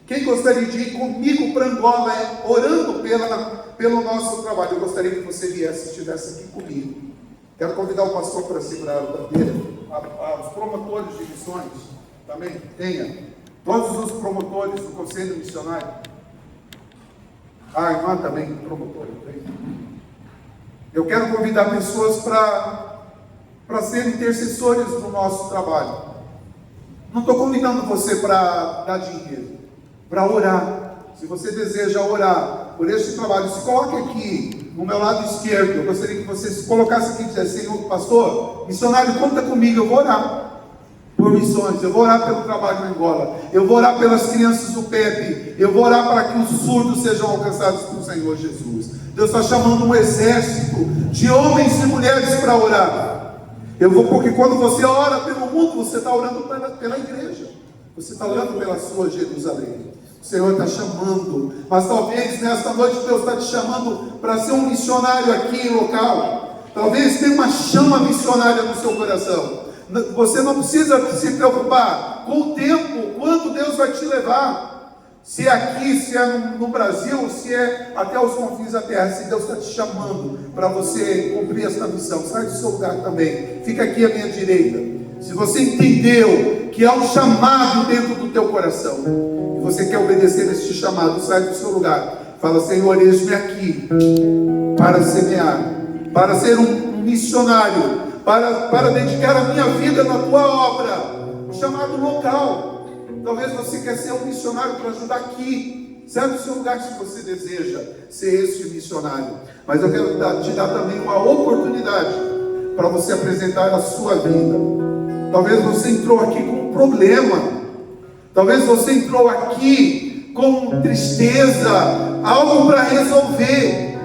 Quem gostaria de ir comigo para Angola, orando pelo nosso trabalho? Eu gostaria que você viesse e estivesse aqui comigo. Quero convidar o pastor para segurar a bandeira. Os promotores de missões também tenha. Todos os promotores do Conselho Missionário. A irmã também, promotora. Eu quero convidar pessoas para serem intercessores do nosso trabalho. Não estou convidando você para dar dinheiro, para orar. Se você deseja orar por este trabalho, se coloque aqui no meu lado esquerdo. Eu gostaria que você se colocasse aqui e dissesse: Senhor, pastor, missionário, conta comigo, eu vou orar por missões, eu vou orar pelo trabalho na Angola, eu vou orar pelas crianças do PEP, eu vou orar para que os surdos sejam alcançados pelo Senhor Jesus. Deus está chamando um exército de homens e mulheres para orar. Porque quando você ora pelo mundo, você está orando pela igreja, você está orando pela sua Jerusalém. O Senhor está chamando, mas talvez nesta noite Deus está te chamando para ser um missionário aqui local. Talvez tenha uma chama missionária no seu coração. Você não precisa se preocupar com o tempo, quando Deus vai te levar. Se é aqui, se é no Brasil, se é até os confins da terra. Se Deus está te chamando para você cumprir esta missão, sai do seu lugar também. Fica aqui à minha direita. Se você entendeu que há um chamado dentro do teu coração, e você quer obedecer a este chamado, sai do seu lugar. Fala: Senhor, eis-me aqui para semear, para ser um missionário, para dedicar a minha vida na tua obra. Um chamado local. Talvez você quer ser um missionário para ajudar aqui, Sai do seu lugar se você deseja ser esse missionário. Mas eu quero te dar também uma oportunidade para você apresentar a sua vida. Talvez você entrou aqui com um problema. Talvez você entrou aqui com tristeza, algo para resolver.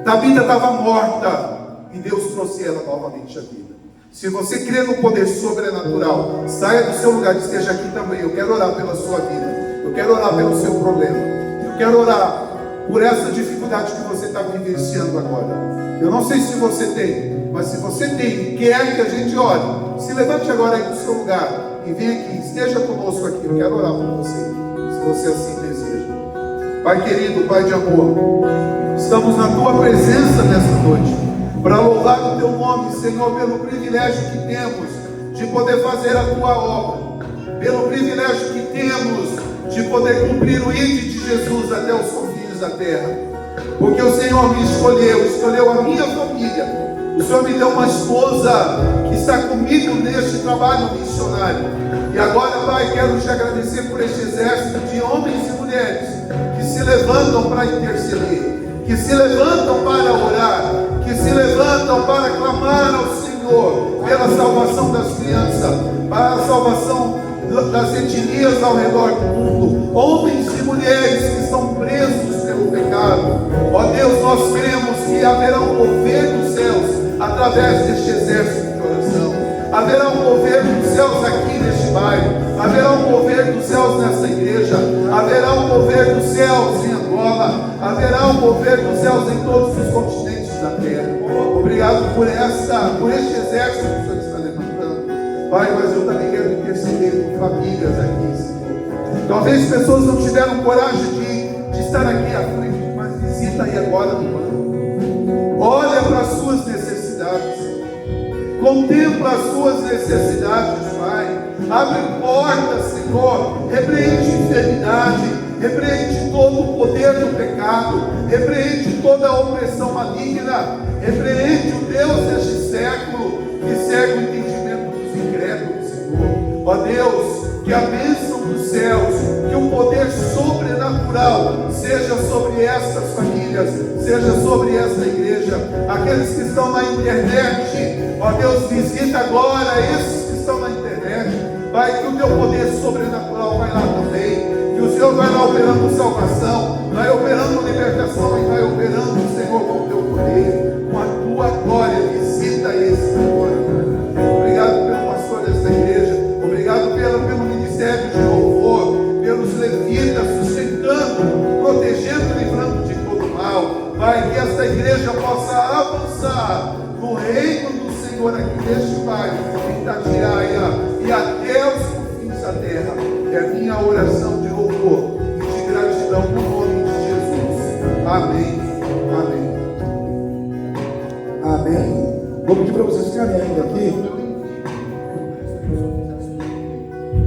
A vida estava morta e Deus trouxe ela novamente à vida. Se você crê no poder sobrenatural, saia do seu lugar e esteja aqui também. Eu quero orar pela sua vida. Eu quero orar pelo seu problema. Eu quero orar por essa dificuldade que você está vivenciando agora. Eu não sei se você tem, mas se você tem e quer que a gente ore, se levante agora aí do seu lugar e venha aqui, esteja conosco aqui. Eu quero orar por você, se você assim deseja. Pai querido, Pai de amor, estamos na Tua presença nessa noite, para louvar o Teu nome, Senhor, pelo privilégio que temos de poder fazer a Tua obra, pelo privilégio que temos de poder cumprir o ID de Jesus até os confins da terra, porque o Senhor me escolheu a minha família. O Senhor me deu uma esposa que está comigo neste trabalho missionário. E agora, Pai, quero te agradecer por este exército de homens e mulheres que se levantam para interceder, que se levantam para orar, que se levantam para clamar ao Senhor pela salvação das crianças, para a salvação das etnias ao redor do mundo, homens e mulheres que estão presos pelo pecado. Ó Deus, nós cremos que haverá um mover dos céus através deste exército de oração. Haverá um mover dos céus aqui neste bairro, haverá um mover dos céus nessa igreja, haverá um mover dos céus em Angola, haverá um mover dos céus em todos os continentes da terra. Obrigado por este exército que o Senhor está levantando, Pai. Mas eu também quero interceder por famílias aqui, Senhor. Talvez pessoas não tiveram coragem de estar aqui à frente, mas visita aí agora no banco, olha para as suas necessidades, contempla as suas necessidades, Pai. Abre portas, Senhor. Repreende enfermidade, repreende todo o poder do pecado, repreende toda a opressão maligna, repreende o Deus deste século que cega o entendimento dos incrédulos, Senhor. Ó Deus, que a bênção dos céus, que o poder sobrenatural seja sobre essas famílias, seja sobre essa igreja. Aqueles que estão na internet, ó Deus, visita agora esses que estão na internet. Vai, que o teu poder sobrenatural vai lá também, que o Senhor vai lá operando salvação, vai operando libertação e vai operando, Senhor, com o teu poder, com a tua glória. Visita esse agora. Obrigado pelo pastor desta igreja, obrigado pelo ministério de louvor, pelos levitas sustentando, protegendo e livrando de todo mal. Vai, que esta igreja possa avançar no reino do Senhor aqui neste bairro, em Itatiaia, e até os confins da terra. É a minha oração de louvor e de gratidão no nome de Jesus. Amém. Amém. Amém. Vou pedir para vocês ficarem ainda aqui.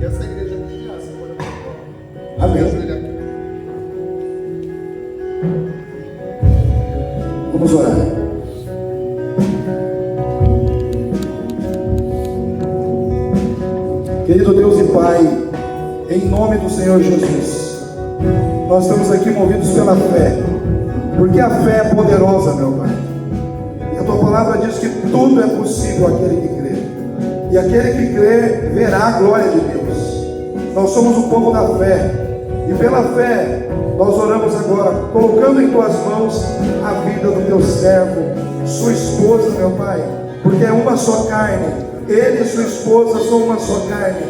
E essa igreja tem graça. Amém. Vamos orar. Querido Deus e Pai, em nome do Senhor Jesus, nós estamos aqui movidos pela fé, porque a fé é poderosa, meu Pai. E a Tua palavra diz que tudo é possível àquele que crê, e aquele que crê verá a glória de Deus. Nós somos o povo da fé, e pela fé nós oramos agora, colocando em Tuas mãos a vida do Teu servo, sua esposa, meu Pai, porque é uma só carne. Ele e sua esposa são uma só carne.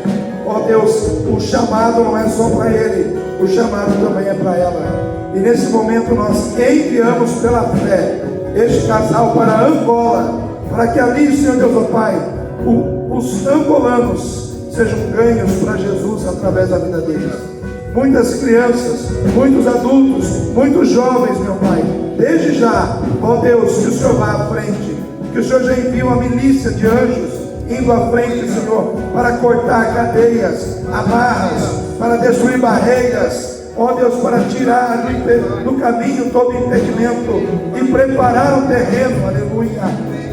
Ó Deus, o chamado não é só para ele, o chamado também é para ela. E nesse momento nós enviamos pela fé este casal para Angola, para que ali, Senhor Deus, ó Pai, os angolanos sejam ganhos para Jesus através da vida deles. Muitas crianças, muitos adultos, muitos jovens, meu Pai, desde já, ó Deus, que o Senhor vá à frente, que o Senhor já envie uma milícia de anjos indo à frente, Senhor, para cortar cadeias, amarras, para destruir barreiras, ó Deus, para tirar do caminho todo impedimento e preparar o terreno, aleluia.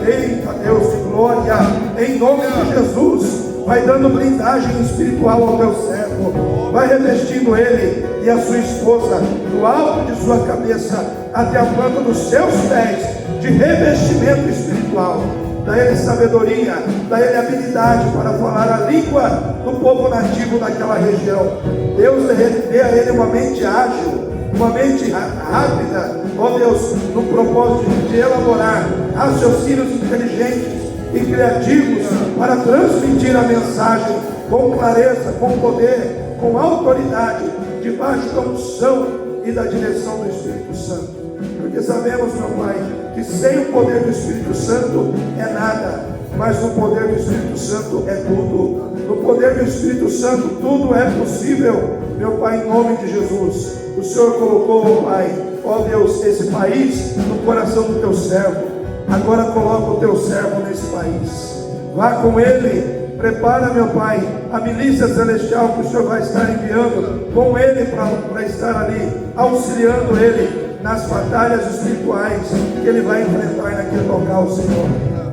Eita Deus de glória, em nome de Jesus, vai dando blindagem espiritual ao teu servo. servo. Vai revestindo ele e a sua esposa, do alto de sua cabeça até a planta dos seus pés, de revestimento espiritual. Dá ele sabedoria, dá ele habilidade para falar a língua do povo nativo daquela região. Deus dê a ele uma mente ágil, uma mente rápida, ó Deus, no propósito de elaborar raciocínios inteligentes e criativos para transmitir a mensagem com clareza, com poder, com autoridade, debaixo da unção e da direção do Espírito Santo. Porque sabemos, meu Pai, que sem o poder do Espírito Santo é nada, mas no poder do Espírito Santo é tudo. No poder do Espírito Santo tudo é possível, meu Pai, em nome de Jesus. O Senhor colocou, Pai, ó Deus, esse país no coração do teu servo. Agora coloca o teu servo nesse país. Vá com ele. Prepara, meu Pai, a milícia celestial que o Senhor vai estar enviando com ele para estar ali, auxiliando ele nas batalhas espirituais que ele vai enfrentar naquele local, Senhor.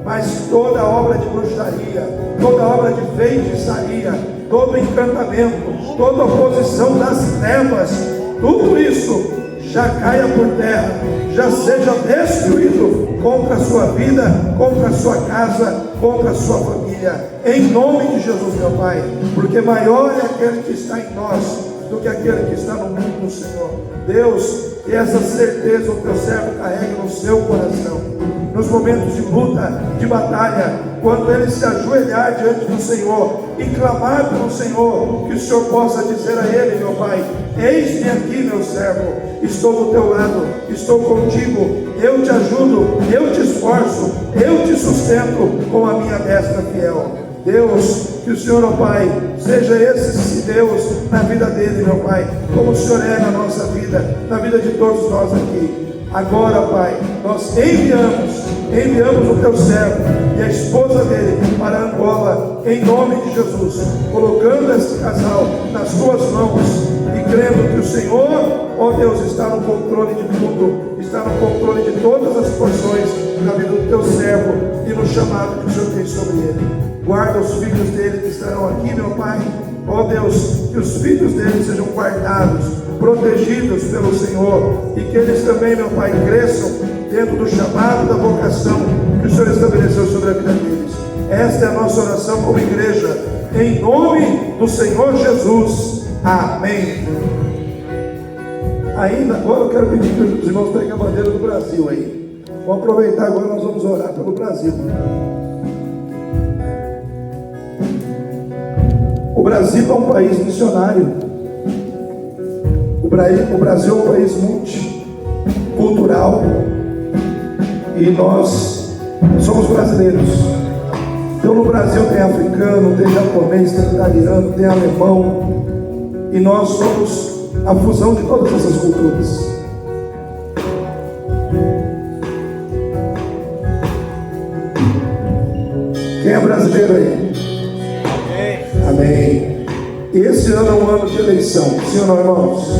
Mas toda obra de bruxaria, toda obra de feitiçaria, todo encantamento, toda oposição das trevas, tudo isso já caia por terra, já seja destruído contra a sua vida, contra a sua casa, contra a sua família, em nome de Jesus, meu Pai, porque maior é aquele que está em nós do que aquele que está no mundo, Senhor. Deus, que essa certeza o teu servo carrega no seu coração, nos momentos de luta, de batalha, quando ele se ajoelhar diante do Senhor e clamar pelo Senhor, que o Senhor possa dizer a ele, meu Pai: eis-me aqui, meu servo, estou do teu lado, estou contigo, eu te ajudo, eu te esforço, eu te sustento com a minha destra fiel. Deus, que o Senhor, ó Pai, seja esse Deus na vida dele, meu Pai, como o Senhor é na nossa vida, na vida de todos nós aqui. Agora, Pai, nós enviamos o teu servo e a esposa dele para Angola, em nome de Jesus, colocando esse casal nas tuas mãos e crendo que o Senhor, ó Deus, está no controle de tudo, está no controle de todas as porções na vida do teu servo e no chamado que o Senhor tem sobre ele. Guarda os filhos dele que estarão aqui, meu Pai. Ó Deus, que os filhos dele sejam guardados, protegidos pelo Senhor, e que eles também, meu Pai, cresçam dentro do chamado da vocação que o Senhor estabeleceu sobre a vida deles. Esta é a nossa oração como igreja, em nome do Senhor Jesus. Amém. Ainda agora eu quero pedir para os irmãos peguem a bandeira do Brasil aí. Vamos aproveitar agora, nós vamos orar pelo Brasil. O Brasil é um país missionário. O Brasil é um país multicultural. E nós somos brasileiros. Então no Brasil tem africano, tem japonês, tem italiano, tem alemão. E nós somos a fusão de todas essas culturas. Quem é brasileiro aí? Amém. Esse ano é um ano de eleição, sim ou não, irmãos?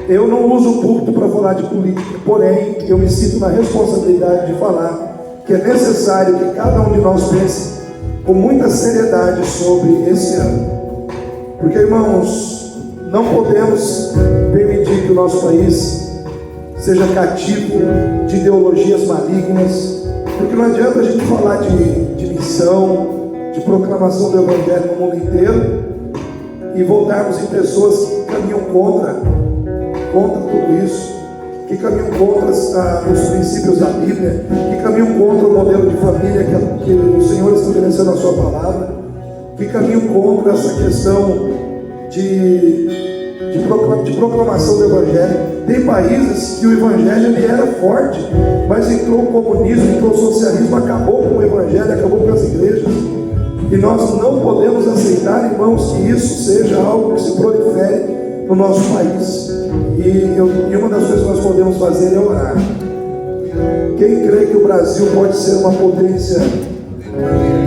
Eu não uso o púlpito para falar de política, porém, eu me sinto na responsabilidade de falar que é necessário que cada um de nós pense com muita seriedade sobre esse ano. Porque, irmãos, não podemos permitir que o nosso país seja cativo de ideologias malignas, porque não adianta a gente falar de missão, de proclamação do Evangelho no mundo inteiro e voltarmos em pessoas que caminham contra tudo isso, que caminham contra os princípios da Bíblia, que caminham contra o modelo de família que o Senhor estabeleceu na sua palavra, que caminham contra essa questão de proclamação do Evangelho. Tem países que o Evangelho ele era forte, mas entrou o comunismo, entrou o socialismo, acabou com o Evangelho, acabou com as igrejas. E nós não podemos aceitar, irmãos, que isso seja algo que se prolifere no nosso país. E uma das coisas que nós podemos fazer é orar. Quem crê que o Brasil pode ser uma potência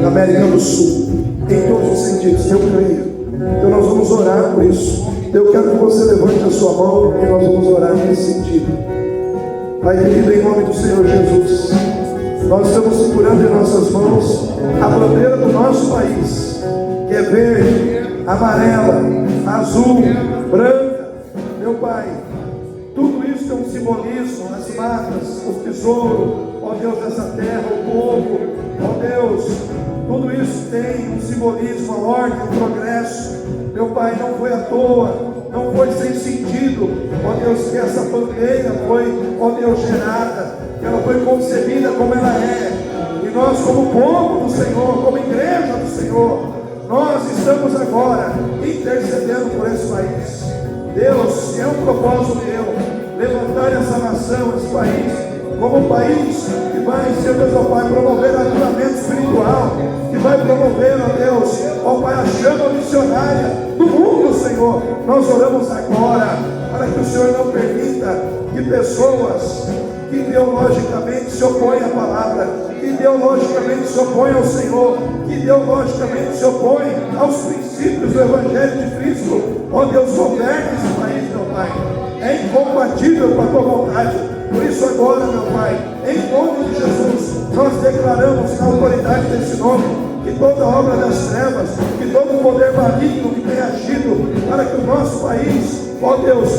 na América do Sul, em todos os sentidos? Eu creio. Então nós vamos orar por isso. Eu quero que você levante a sua mão e nós vamos orar nesse sentido. Pai querido, em nome do Senhor Jesus, nós estamos segurando em nossas mãos a bandeira do nosso país, que é verde, amarela, azul, branca. Meu Pai, tudo isso é um simbolismo, as matas, o tesouro, ó Deus, dessa terra, o povo, ó Deus, tudo isso tem um simbolismo, a ordem, o progresso. Meu Pai, não foi à toa, não foi sem sentido, ó Deus, que essa bandeira foi, ó Deus, gerada, que ela foi concebida como ela é. E nós, como povo do Senhor, como igreja do Senhor, nós estamos agora intercedendo por esse país. Deus, é um propósito teu levantar essa nação, esse país, como um país que vai, Senhor Deus, ó Pai, promover avivamento espiritual, que vai promover, ó Deus, ó Pai, a chama missionária do mundo, Senhor. Nós oramos agora para que o Senhor não permita que pessoas que ideologicamente se opõem à palavra, que ideologicamente se opõem ao Senhor, que ideologicamente se opõem aos princípios do Evangelho de Cristo, ó Deus, governe esse país, meu Pai. É incompatível com a tua vontade. Por isso agora, meu Pai, em nome de Jesus, nós declaramos na autoridade desse nome, que toda obra das trevas, que todo poder maligno que tem agido para que o nosso país, ó Deus,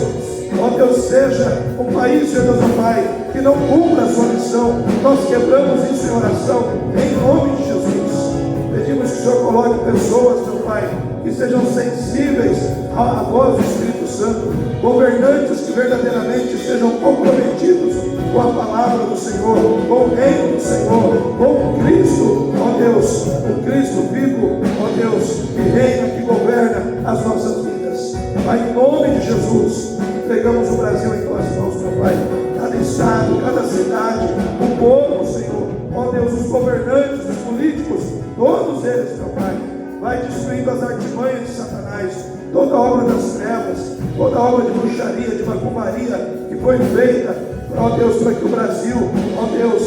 seja um país, Senhor Deus, ó Pai, que não cumpra a sua missão, nós quebramos isso em oração, em nome de Jesus. Pedimos que o Senhor coloque pessoas, meu Pai, que sejam sensíveis à voz do Espírito Santo, governantes que verdadeiramente sejam comprometidos com a palavra do Senhor, com o reino do Senhor, com Cristo, ó Deus, o Cristo vivo, ó Deus, que reina, que governa as nossas vidas. Pai, em nome de Jesus, entregamos o Brasil em tuas mãos, meu Pai. Cada estado, cada cidade, o povo, Senhor, ó Deus, os governantes, os políticos, todos eles, meu Pai, vai destruindo as artimanhas de Satanás, toda obra das trevas, toda obra de bruxaria, de macumbaria que foi feita, ó Deus, para que o Brasil, ó Deus,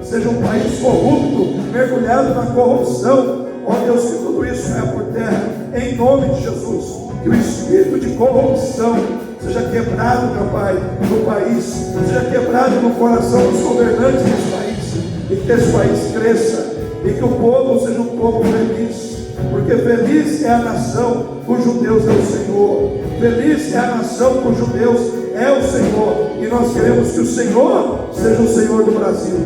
seja um país corrupto, mergulhado na corrupção, ó Deus, que tudo isso caia por terra, em nome de Jesus, que o espírito de corrupção seja quebrado, meu Pai, no país, seja quebrado no coração dos governantes desse país, e que esse país cresça, e que o povo seja um povo feliz, porque feliz é a nação cujo Deus é o Senhor, feliz é a nação cujo Deus é o Senhor, e nós queremos que o Senhor seja o Senhor do Brasil.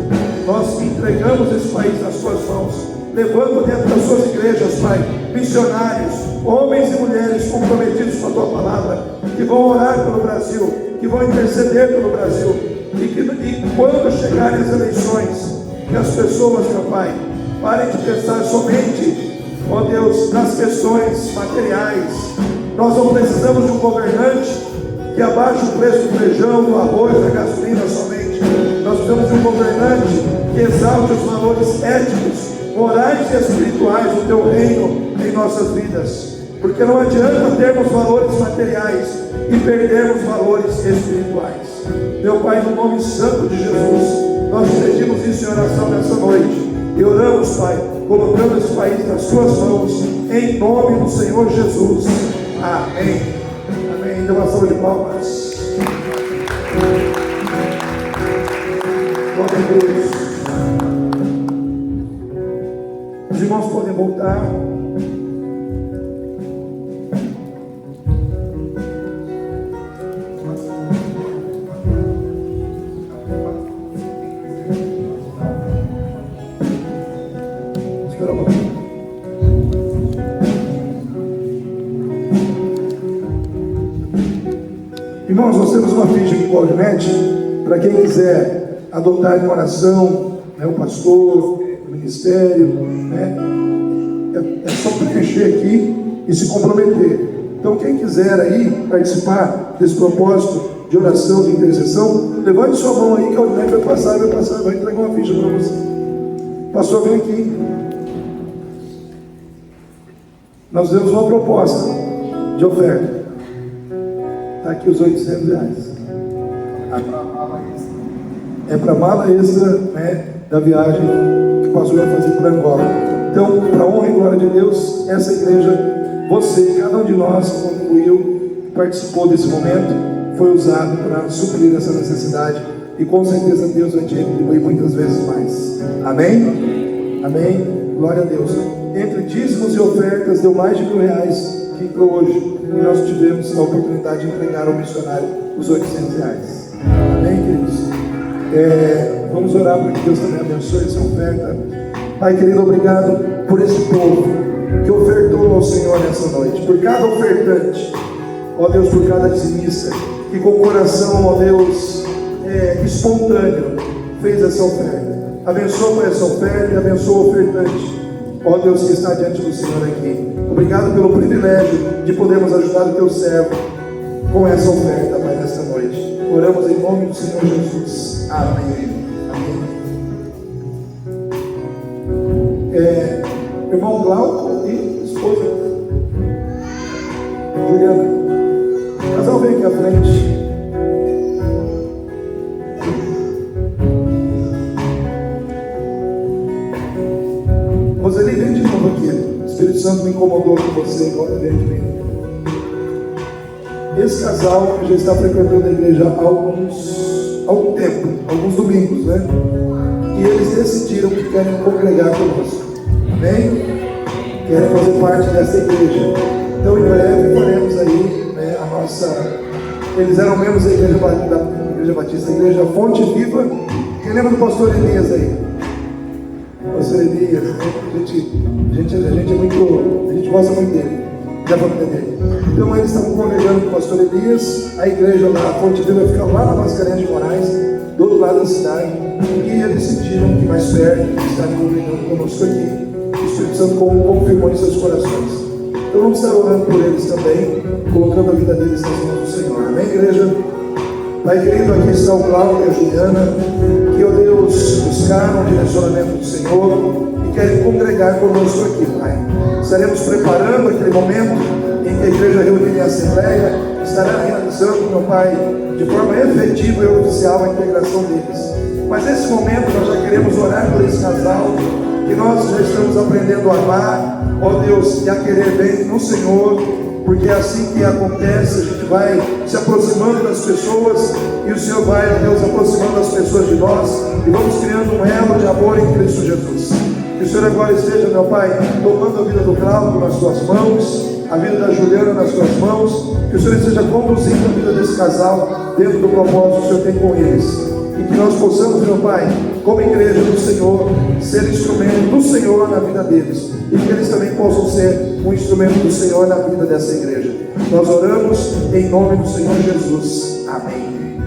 Nós entregamos esse país nas suas mãos, levando dentro das suas igrejas, Pai, missionários, homens e mulheres comprometidos com a tua palavra, que vão orar pelo Brasil, que vão interceder pelo Brasil, e quando chegarem as eleições, que as pessoas, meuPai, parem de pensar somente, ó Deus, nas questões materiais. Nós não precisamos de um governante que abaixe o preço do feijão, do arroz, da gasolina somente. Nós precisamos de um governante que exalte os valores éticos, morais e espirituais do teu reino em nossas vidas. Porque não adianta termos valores materiais e perdermos valores espirituais. Meu Pai, no nome santo de Jesus, nós pedimos isso em oração nessa noite. E oramos, Pai, colocando esse país nas suas mãos, em nome do Senhor Jesus. Amém. Amém. Dê uma salva de palmas. Glória a Deus. Os irmãos podem voltar. Irmãos, nós temos uma ficha aqui com a Alvinete, para quem quiser adotar em oração, né, o pastor, o ministério, né, é só preencher aqui e se comprometer. Então, quem quiser aí participar desse propósito de oração, de intercessão, levante sua mão aí que a Alvinete vai passar, vai entregar uma ficha para você. Pastor, vem aqui. Nós temos uma proposta de oferta. Está aqui os R$800. É para a mala extra, né, da viagem que o pastor vai fazer para Angola. Então, para a honra e glória de Deus, essa igreja, você, cada um de nós contribuiu, participou desse momento, foi usado para suprir essa necessidade. E com certeza Deus vai te retribuir muitas vezes mais. Amém? Amém? Glória a Deus. Entre dízimos e ofertas deu mais de R$1.000 que hoje e nós tivemos a oportunidade de entregar ao missionário os R$800. Amém, queridos? Vamos orar para que Deus também abençoe essa oferta. Pai querido, obrigado por esse povo que ofertou ao Senhor nessa noite, por cada ofertante, ó Deus, por cada dizimista, que com o coração, ó Deus, espontâneo, fez essa oferta. Abençoa por essa oferta e abençoa o ofertante, ó Deus, que está diante do Senhor aqui. Obrigado pelo privilégio de podermos ajudar o teu servo com essa oferta, Pai, nesta noite. Oramos em nome do Senhor Jesus. Amém. Amém. Irmão Glauco e esposa Juliana, o casal vem aqui à frente. Roseli, vem de novo aqui. O Espírito Santo me incomodou com você enquanto vem de mim. Esse casal já está frequentando a igreja há algum tempo, alguns domingos, né? E eles decidiram que querem congregar conosco. Amém? Querem fazer parte dessa igreja. Então em breve faremos aí, né, a nossa. Eles eram membros da igreja Batista, a igreja Fonte Viva. Quem lembra do pastor Elias aí? Pastor Elias, né? A gente gosta muito dele, da família dele. Então eles estavam congregando com o pastor Elias, a igreja lá, a Fonte Viva, fica lá na Mascarenhas de Moraes, do outro lado da cidade, e eles decidiram que mais perto, eles estarem congregando conosco aqui. O Espírito Santo confirmou em seus corações. Então vamos estar orando por eles também, colocando a vida deles nas mãos do Senhor. Amém, igreja? Pai querido, aqui está o Cláudio e a Juliana, que, ó Deus, buscaram o direcionamento do Senhor e querem congregar conosco aqui, Pai. Estaremos preparando aquele momento em que a igreja reunida em assembleia estará realizando, meu Pai, de forma efetiva e oficial a integração deles. Mas nesse momento nós já queremos orar por esse casal, que nós já estamos aprendendo a amar, ó Deus, e a querer bem no Senhor, porque é assim que acontece. A gente vai se aproximando das pessoas e o Senhor vai, ó Deus, aproximando as pessoas de nós e vamos criando um elo de amor em Cristo Jesus. Que o Senhor agora esteja, meu Pai, tomando a vida do Cláudio nas suas mãos, a vida da Juliana nas suas mãos, que o Senhor esteja conduzindo a vida desse casal dentro do propósito que o Senhor tem com eles. E que nós possamos, meu Pai, como igreja do Senhor, ser instrumento do Senhor na vida deles. E que eles também possam ser um instrumento do Senhor na vida dessa igreja. Nós oramos em nome do Senhor Jesus. Amém.